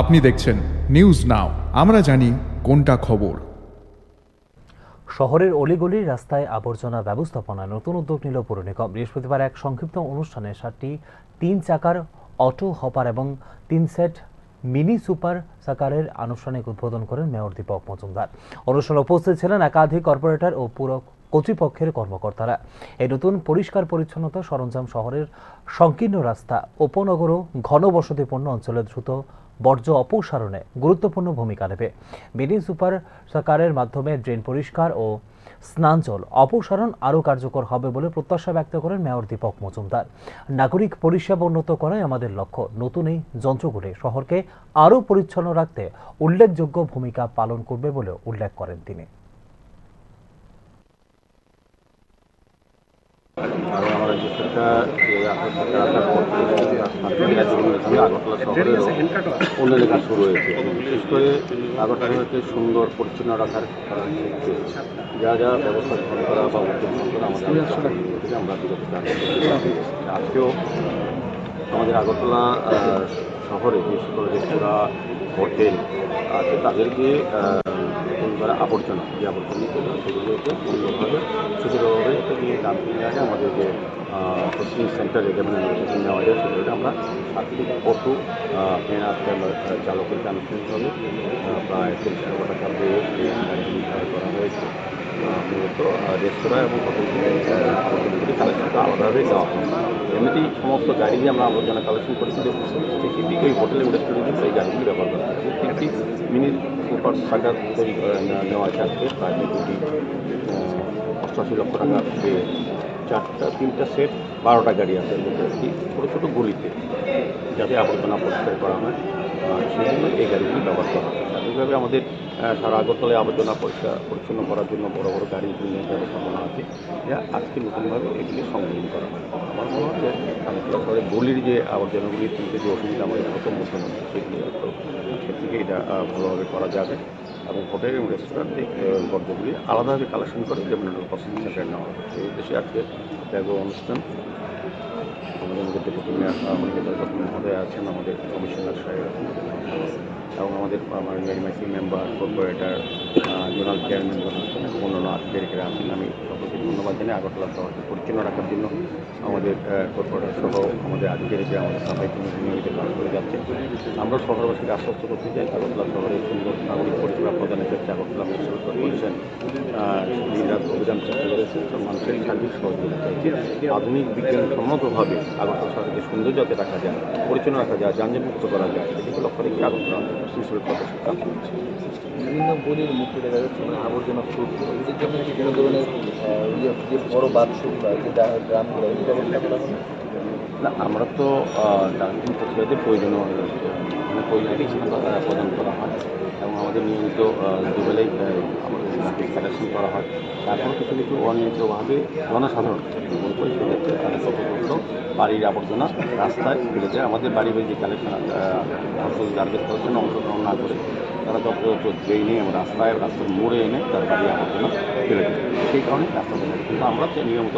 আপনি দেখছেন news now, আমরা জানি কোনটা খবর। শহরের অলিগলির রাস্তায় আবর্জনা ব্যবস্থাপনায় নতুন উদ্যোগ নিল পৌর নিগম। বৃহস্পতিবার এক সংক্ষিপ্ত অনুষ্ঠানে 7টি 3 চাকার অটো হপার এবং 3 সেট মিনি সুপার সাকারের আনুষ্ঠানিক উদ্বোধন করেন মেয়র দীপক মজুমদার। অনুষ্ঠানে উপস্থিত ছিলেন একাধিক কর্পোরেটর ও পুর কর্তৃপক্ষের কর্মকর্তারা। এই নতুন পরিষ্কার পরিচ্ছন্নতা সরঞ্জাম শহরের সংকীর্ণ রাস্তা, উপনগর ও ঘনবসতিপূর্ণ অঞ্চলে দ্রুত বর্জ্য অপসারণে গুরুত্বপূর্ণ ভূমিকা নেবে। মিনি সুপার সাকারের মাধ্যমে ড্রেন পরিষ্কার ও স্নানজল অপসারণ আরও কার্যকর হবে বলে প্রত্যাশা ব্যক্ত করেন মেয়র দীপক মজুমদার। নাগরিক পরিষেবা উন্নত করাই আমাদের লক্ষ্য। নতুন এই যন্ত্রগুলি শহরকে আরও পরিচ্ছন্ন রাখতে উল্লেখযোগ্য ভূমিকা পালন করবে বলে উল্লেখ করেন তিনি। আমরা যে সরকার আগরতলা শহরেরও উন্নয়নের কাজ শুরু হয়েছে। বিশেষ করে আগরতলাকে সুন্দর পরিচ্ছন্ন রাখার যা যা ব্যবস্থা গ্রহণ করা বা উদ্যোগ গ্রহণ করা আমাদের আমরা বিগত আজকেও আমাদের আগরতলা শহরে যে সকল রেস্তোরাঁ, হোটেল আছে তাদেরকে আবর্জনা যে আবর্জনা সেগুলোকে সুন্দরভাবে সুন্দরভাবে নিয়ে ডাম্পিং আগে আমাদের যে প্রসেসিং সেন্টারে যেমন নেওয়া যায় সেগুলোকে আমরা 7টি অটো চালকের আনুষ্ঠানিকভাবে প্রায় 30 টাকা দিয়ে নির্ধারণ করা হয়েছে। মূলত রেস্তোরাঁ এবং হোটেলগুলি কালেকশনটা আলাদাভাবে দেওয়া হয়। এমনিতেই সমস্ত গাড়ি দিয়ে আমরা আবর্জনা কালেকশন করেছি, স্পেসিফিক ওই হোটেল এবং রেস্টুরেন্টের সেই গাড়িগুলি ব্যবহার করা হয়েছে। 3টি মিনি সুপার সাকার তৈরি নেওয়া যাচ্ছে প্রায় 88 লক্ষ টাকা পেয়ে 3টা সেট 12টা গাড়ি আছে এর মধ্যে ছোটো ছোটো গলিতে যাতে আবর্জনা পরিষ্কার করা হয় সেই জন্য এই গাড়িগুলি ব্যবহার করা হয়। স্বাভাবিকভাবে আমাদের সারা আগরতলায় আবর্জনা পরিচ্ছন্ন করার জন্য বড় বড় গাড়িগুলি ব্যবস্থাপনা আছে, যা আজকে নতুনভাবে এগুলি সংযোজন করা হয়। আমার মনে হয় যে আগরতলা শহরে গলির যে আবর্জনাগুলি তুলতে যে অসুবিধা আমাদের প্রথম মধ্যে সেগুলি আজকের থেকে এটা ভালোভাবে করা যাবে এবং হোটেল এবং রেস্টুরেন্টে বর্জ্যগুলি আলাদাভাবে কালেকশন করে যেমন প্রসেসিং সেন্টারে নেওয়া হবে। এই উদ্দেশ্যে আজকে ত্যাগ অনুষ্ঠান আমাদের মধ্যে ডেপুটি মেয়র মহোদয় আছেন, আমাদের কমিশনার সাহেব আছেন এবং আমাদের মেরিমাইসি মেম্বার, কর্পোরেটর, জোনাল চেয়ারম্যান আছেন এবং অন্যান্য আধিকারিকরা আছেন। আমি সকলকে ধন্যবাদ জানাই আগরতলা শহরকে পরিচ্ছন্ন রাখার জন্য আমাদের কর্পোরেটর সহ আমাদের আধিকারিকরা আমাদের সাফাই কর্মী নিয়মিত কাজ করে যাচ্ছে। আমরা শহরবাসীকে আশ্বস্ত করতে চাই আগরতলা শহরে সুন্দর নাগরিক পরিষেবা প্রদানের ক্ষেত্রে আগরতলা মিউনিসিপ্যাল কর্পোরেশন দিনরাত অভিযান চালিয়ে রয়েছে। মানুষের সার্বিক সহযোগিতা চাইছে। আধুনিক বিজ্ঞানসম্মতভাবে আগরতলা শহরকে সুন্দর যাতে রাখা যায়, পরিচ্ছন্ন রাখা যায়, যানজটমুক্ত করা যায় সেদিকে লক্ষ্য রেখে আগরতলা মিউনিসিপ্যাল কর্পোরেশন কাজ করছে। বিভিন্ন গলির মুখে দেখা যাচ্ছে আবর্জনা স্রোত, এদের জন্য কি কোনো ধরনের যে বড় বাথরুম বা যে গ্রামগুলো এটা ব্যবস্থা করা হবে না? আমরা তো ডাস্টবিন প্রক্রিয়াতে প্রয়োজনীয় প্রদান করা হয় এবং আমাদের নিয়মিত দুবেলাই আমাদের কালেকশন করা হয়। তারপর কিছু কিছু অনিয়মিতভাবে জনসাধারণ সেক্ষেত্রে তাদের সতর্ক বাড়ির আবর্জনা রাস্তায় ফেলে যায়। আমাদের বাড়ি যে কালেকশন গার্বেজ কালেকশনে অংশগ্রহণ না করে তারা যত্র ড্রেনে এবং রাস্তার মোড়ে এনে তার বাড়ির আবর্জনা ফেলে দেয়। সেই কারণে রাস্তা ফেলে। কিন্তু আমরা নিয়মিত